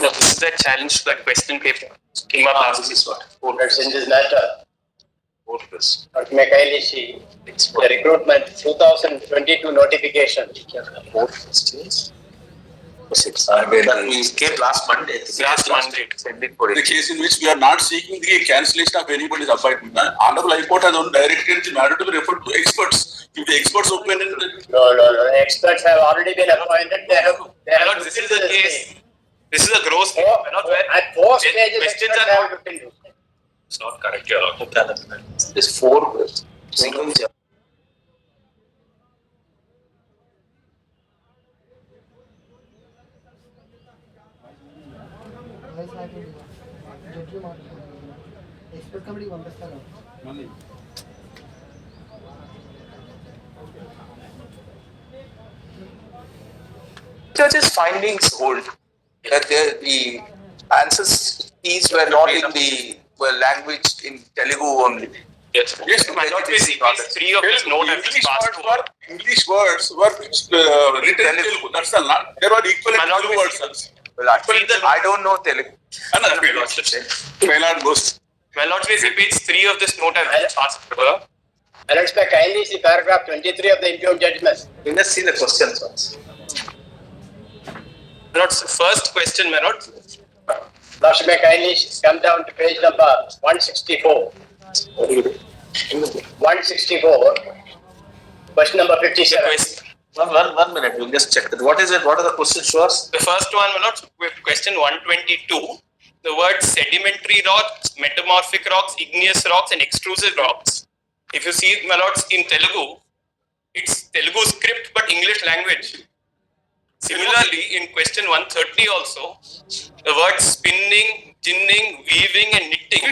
No, this is a challenge to the question paper. Schema class. This is what? That's in this matter. But may kindly see the recruitment 2022 notification. 4 questions. That we came last Monday. Last Monday. The case in which we are not seeking the cancellation of anybody's appointment. Honorable High Court has directed the matter to be referred to experts. If the experts opinion, No. Experts have already been appointed. They have This is the case. This is a gross case. At 4 stages, questions experts are have looked into. It's not correct, Your Honor. This 4 single judge. Expert committee పంపిస్తాను. Judge's findings hold that the answers keys were not in the language in Telugu only. Yes, my Lord, three of this note have been passed over. English words were written in Telugu. That's the lot. There were equivalent Telugu words. Well, actually, I don't know Telugu. My Lord goes. My Lord, page 3 of this note have been passed over. And let's kindly see paragraph 23 of the impugned judgment. Let us see the questions once. My Lord, first question, my Lord. Lord, may kindly come down to page number 164. 164. Question number 57. One minute, we'll just check that. What is it? What are the questions to us? The first one, my Lord, question 122. The words sedimentary rocks, metamorphic rocks, igneous rocks, and extrusive rocks. If you see, my Lord, in Telugu, it's Telugu script but English language. Similarly, in question 130 also, the words spinning, ginning, weaving, and knitting.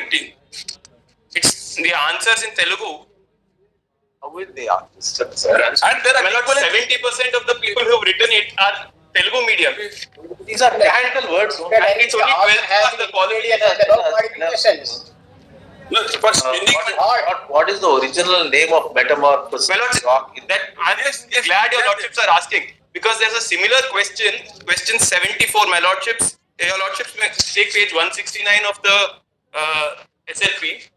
It's the answers in Telugu. How will they answer? And there are My Lord, 70% of the people who have written it are Telugu medium. These are technical words. And it's only 12 the quality No modifications. no, for spinning. What is the original name of metamorphosis? My Lord, that I'm just glad your Lordships are asking, because there's a similar question, question 74, my Lordships. Your Lordships may take page 169 of the SLP.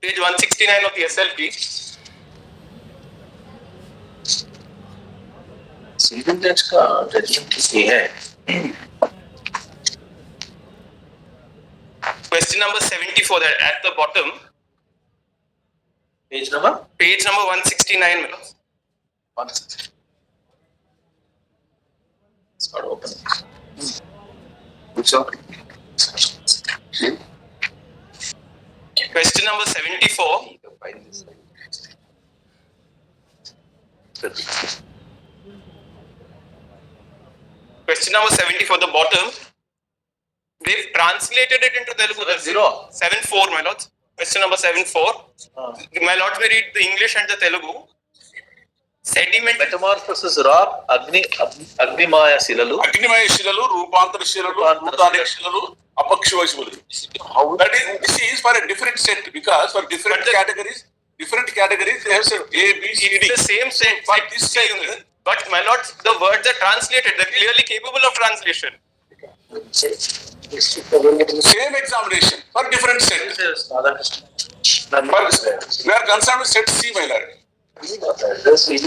Page 169 of the SLP. Single जज का judgement ये है. Question number 74, that at the bottom. Page number? Page number 169, my Lord. 160. It's not open. Which one? Question number 74. Question number 74, the bottom. They've translated it into Telugu. That's 74, my lords. Question number 74. My lords may read the English and the Telugu. Sediment. Metamorphosis rock, Agnimaya Silalu. Agnimaya Silalu, Rupantara Silalu, Rupantara Silalu, Apakshuva Silalu. That is for a different set, because for different categories they have said A, B, C, D. It's the same set. But this set, but my lords, the words are translated. They're clearly capable of translation. same examination for different set. We are concerned with set C, my lord. Doesn't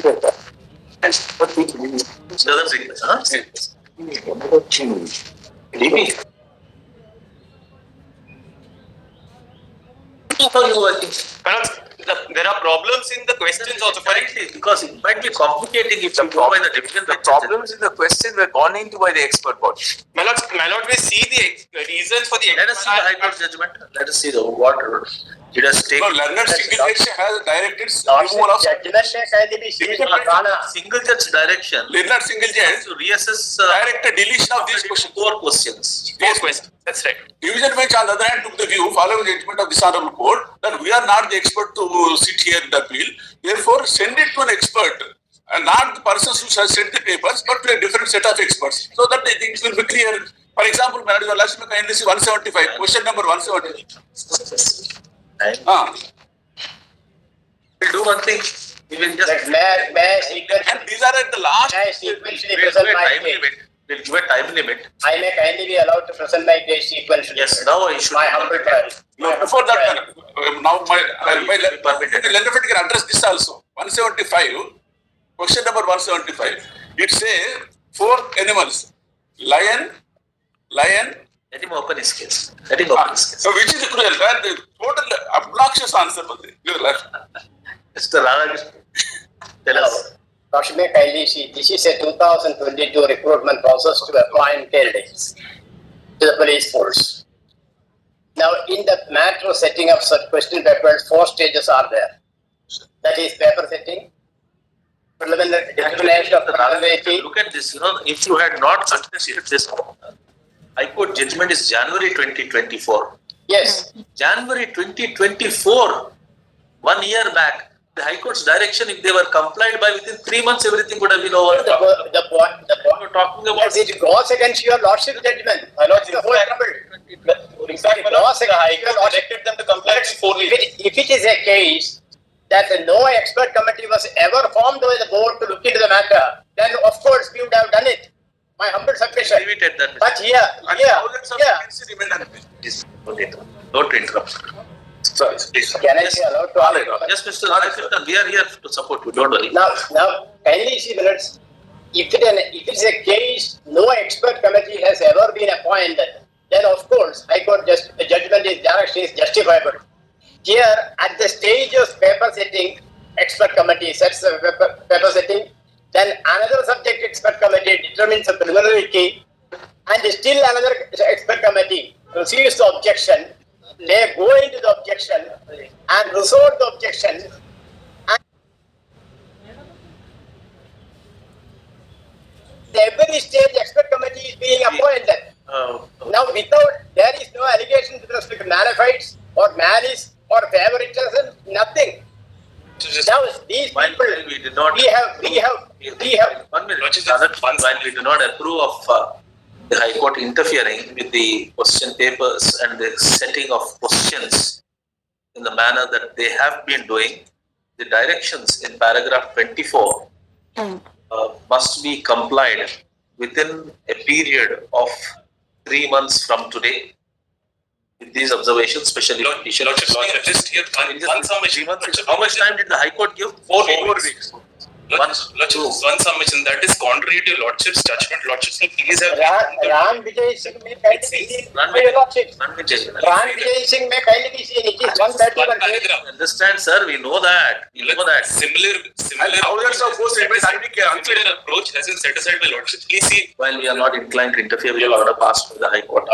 ring, huh? There are problems in the questions also. Because it might be complicating if you go by the division. The problems in the question were gone into by the expert body. My lord, we see the reasons for the. Let us see the High Court judgment. Let us see the what it has taken. No, learned single judge has directed removal of Single judge direction. learned single judge To reassess directed deletion of these questions. 4 questions. Four questions. That's right. Division bench, on the other hand, took the view, following the judgment of this honorable court, that we are not the expert to sit here in the appeal. Therefore, send it to an expert, and not the persons who have sent the papers, but to a different set of experts, so that the things will be clear. For example, Madam, your last kindly see 175, question number 175. We'll do one thing. We will just May And these are at the last. sequentially present my case. we'll give a time limit. I may kindly be allowed to present my case sequentially. Yes, now I should. My humble trial. No, before that, now my letter can address this also. 175, question number 175. It says 4 animals: lion. Let him open his case. Let him open his case. So which is cruel? That the total obnoxious answer. Mr. Ramakrishnan, tell us. Dr. May kindly see, this is a 2022 recruitment process to appoint candidates to the police force. Now, in the matter of setting up such question papers, 4 stages are there. That is paper setting, preliminary determination of the probability. Look at this, if you had not contested this, High Court judgment is January 2024. Yes. January 2024, 1 year back. The High Court's direction, if they were complied by within 3 months, everything would have been over. The point We're talking about yes, it goes against your lordship's judgment. My lordship, the whole trouble. In fact, the High Court directed them to comply with 4 weeks. If it is a case that no expert committee was ever formed by the board to look into the matter, then of course we would have done it. My humble submission. leave it at that. But here, Don't interrupt. Sorry, please. can I be allowed to? Yes, Mr. Ramakrishnan, we are here to support you. Don't worry. Now, kindly see minutes. If it is a case no expert committee has ever been appointed, then of course High Court judgment is direction is justifiable. Here, at the stage of paper setting, expert committee sets the paper setting, then another subject expert committee determines the preliminary key, and still another expert committee receives the objection. They go into the objection and resolve the objection. Every stage expert committee is being appointed. Now, there is no allegation with respect to malafide or malice or favoritism, nothing. Now, these people, we have. 1 minute. While we do not approve of the High Court interfering with the question papers and the setting of questions in the manner that they have been doing, the directions in paragraph 24 must be complied within a period of 3 months from today. With these observations, especially just here one submission. How much time did the High Court give? 4 weeks. One submission that is contrary to Lordship's judgment. Lordship, please have. Ram Vijay Singh may kindly be seen by your lordship. Ram Vijay Singh may kindly be seen. It is 131 pages. Understand, sir? We know that. Similar approach has been set aside by Lordship. Please see. While we are not inclined to interfere with the order passed by the High Court,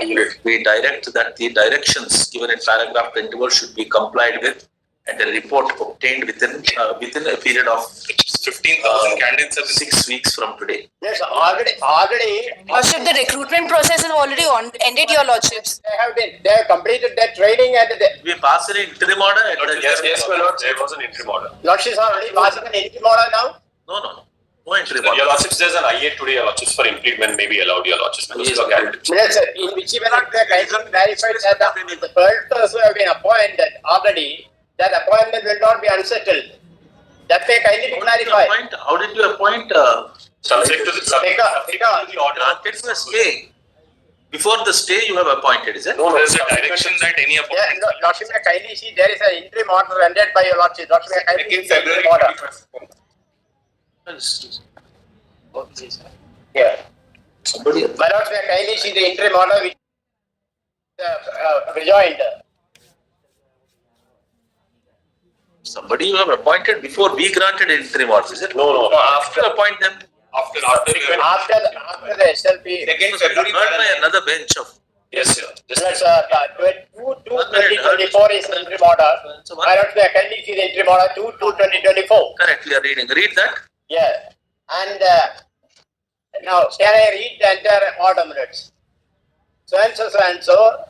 we direct that the directions given in paragraph 21 should be complied with, and a report obtained within a period of 15,000 candidates 6 weeks from today. Yes, already. Lordship, the recruitment process is already ended, your lordships. They have completed their training and We pass an interim order. Yes, my lord. There was an interim order. Lordships are already passing an interim order now. No interim order. Your lordships, there's an IA today. Your lordships for improvement may be allowed. Your lordships. Yes, sir. In which event they kindly verified that the persons who have been appointed already, that appointment will not be unsettled. That may kindly be clarified. How did you appoint? Subject to the order. Granted to a stay. Before the stay, you have appointed, is it? No, there's a direction that any appointment. Yeah, no, Lordship may kindly see there is an interim order rendered by your Lordship. Lordship may kindly see the interim order. Yeah. Somebody. My Lordship may kindly see the interim order which rejoined. Somebody you have appointed before we granted interim orders, is it? No. After appoint them. After the SLP. February. Heard by another bench of. Yes, sir. That's 2024 is the interim order. My Lordship may kindly see the interim order 2/2024. Correct, we are reading. Read that. Yeah. And now, can I read the entire order minutes? So and so.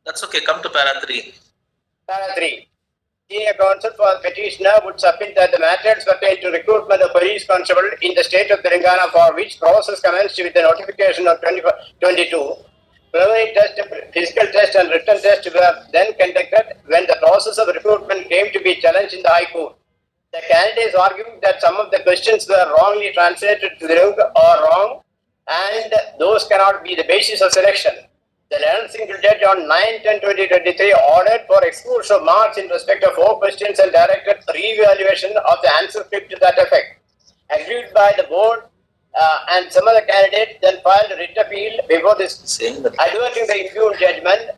That's okay. Come to para 3. Para 3. Senior counsel for the petitioner would submit that the matters pertain to recruitment of police constable in the state of Telangana, for which process commenced with the notification of 2022. Preliminary test, physical test and written test were then conducted when the process of recruitment came to be challenged in the High Court. The candidates argued that some of the questions were wrongly translated to Telugu or wrong, and those cannot be the basis of selection. The 11th single judge on 9/10/2023 ordered for exclusion of marks in respect of 4 questions and directed re-evaluation of the answer script to that effect. Agreed by the board and some other candidates then filed a writ appeal before this. Adverting the impugned judgment,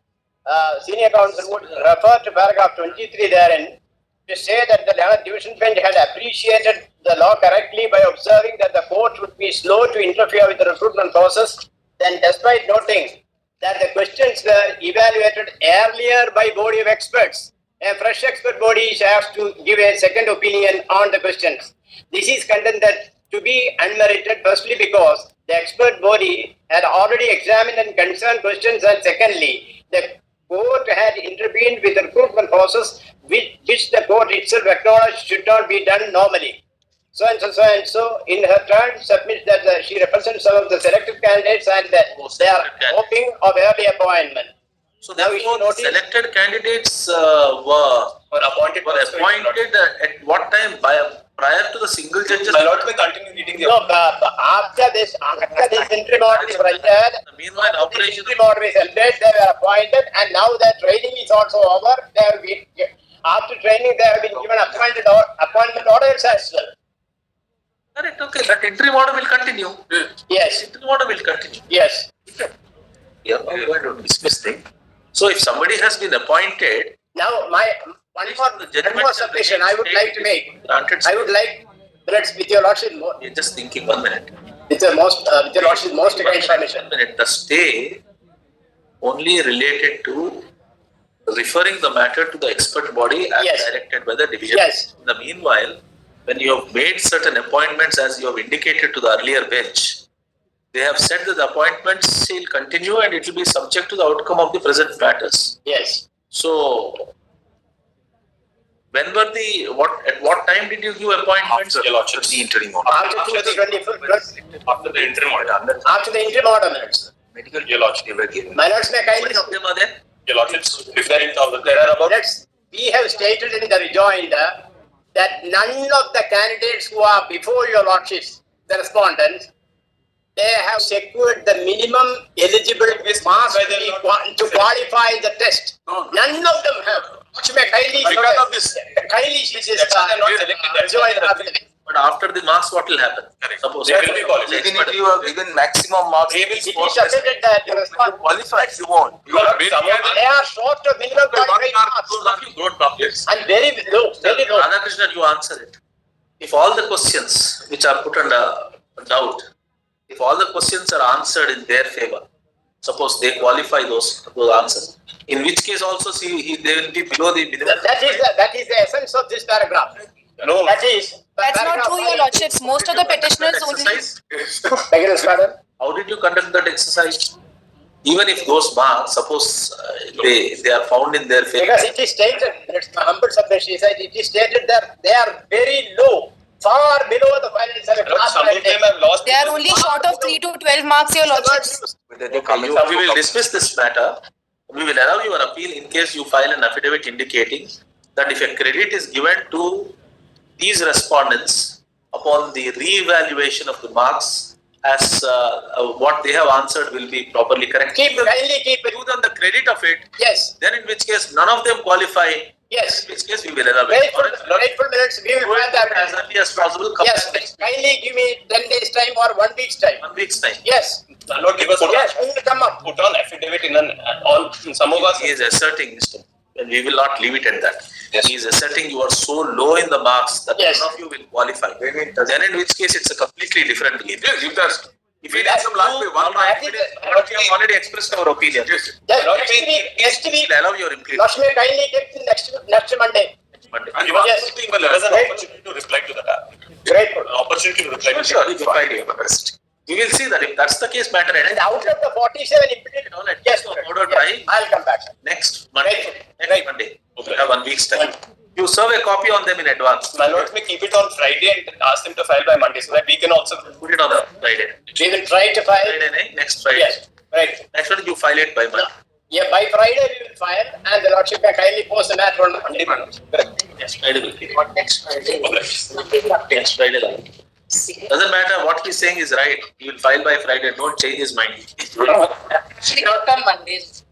senior counsel would refer to paragraph 23 therein to say that the 11th division bench had appreciated the law correctly by observing that the court would be slow to interfere with the recruitment process, then despite noting that the questions were evaluated earlier by body of experts, a fresh expert body is asked to give a second opinion on the questions. This is contended to be unmerited, firstly because the expert body had already examined and concerned questions, and secondly, the court had intervened with the recruitment process which the court itself acknowledged should not be done normally. So and so, in her turn, submits that she represents some of the selected candidates and they are hoping of early appointment. So therefore, the selected candidates were appointed at what time? Prior to the single judges? My lord, may continue reading the. No, after this interim order is rendered, Meanwhile, operation. interim order is rendered, they were appointed, and now their training is also over. They have been, after training, they have been given appointment orders as well. Correct. Okay, that interim order will continue. Yes. Interim order will continue. Yes. We are not going to discuss things. So, if somebody has been appointed, now one more submission I would like to make. I would like, with your lordship, you're just thinking 1 minute. With your lordship, most kind permission. 1 minute. The stay only related to referring the matter to the expert body as directed by the division. Yes. In the meanwhile, when you have made certain appointments as you have indicated to the earlier bench, they have said that the appointments will continue and it will be subject to the outcome of the present matters. Yes. So, when were at what time did you give appointments? After the interim order. After the interim order. After the interim order minutes. Medical your lordship, they were given. My lords, may kindly. How many of them are there? Your lordship, if there are about. We have stated in the rejoinder that none of the candidates who are before your lordships, the respondents, they have secured the minimum eligible marks to qualify the test. No. None of them have. Because of this. But after the marks, what will happen? Suppose They will be qualified. Even if you are given maximum marks, They will It is submitted that the respondent qualify, you won't. they are short of minimum qualifying marks and very low. Radhakrishnan, you answer it. If all the questions which are put under doubt, if all the questions are answered in their favor, suppose they qualify those answers, in which case also see they will be below the minimum. That is the essence of this paragraph. No. That's not true, your lordships. Most of the petitioners only. Exercise? How did you conduct that exercise? Even if those marks, suppose they are found in their favor. Because it is stated, it's my humble submission, it is stated that they are very low, far below the final selection. Some of them have lost. They are only short of 3 to 12 marks, your lordships. We will dismiss this matter. We will allow you an appeal in case you file an affidavit indicating that if a credit is given to these respondents upon the re-evaluation of the marks as what they have answered will be properly correct. Kindly keep it. Give them the credit of it. Yes. Then in which case none of them qualify. Yes. In which case we will allow it. Grateful minutes, we will find that as early as possible. Yes, kindly give me 10 days time or 1 week's time. 1 week's time. Yes. Lord, give us Yes, we will come up. put on affidavit in on some of us. He is asserting, Mr. And we will not leave it at that. Yes. He is asserting you are so low in the marks that Yes. none of you will qualify. Then in which case it's a completely different game. Yes, if that's. If it has some last way, one That we is- have already expressed our opinion. Yes. Next week, We'll allow your implementation. Lakshmi, kindly take the next Monday. Monday. And you are Yes. asking there is an opportunity to reply to that. Grateful. An opportunity to reply to Sure, that. if you file your request. We will see that if that's the case matter. And out of the 47 implemented, All right. yes, So, order try I'll come back. next Monday. Next Monday. Okay. We have 1 week's time. You serve a copy on them in advance. My lord, may keep it on Friday and ask them to file by Monday so that we can also. Put it on the Friday. We will try to file. Friday, eh? Next Friday. Yes, right. Next one you file it by Monday. Yeah, by Friday we will file and the Lordship can kindly post the matter on Monday. Yes, Friday will keep. Next Friday. Okay. Next Friday. Doesn't matter what he's saying is right. He will file by Friday. Don't change his mind. Actually, not on Mondays.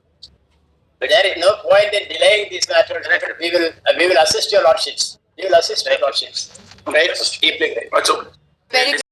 There is no point in delaying this matter. We will assist your lordships. We will assist your lordships. Great, deeply great. Achha. Very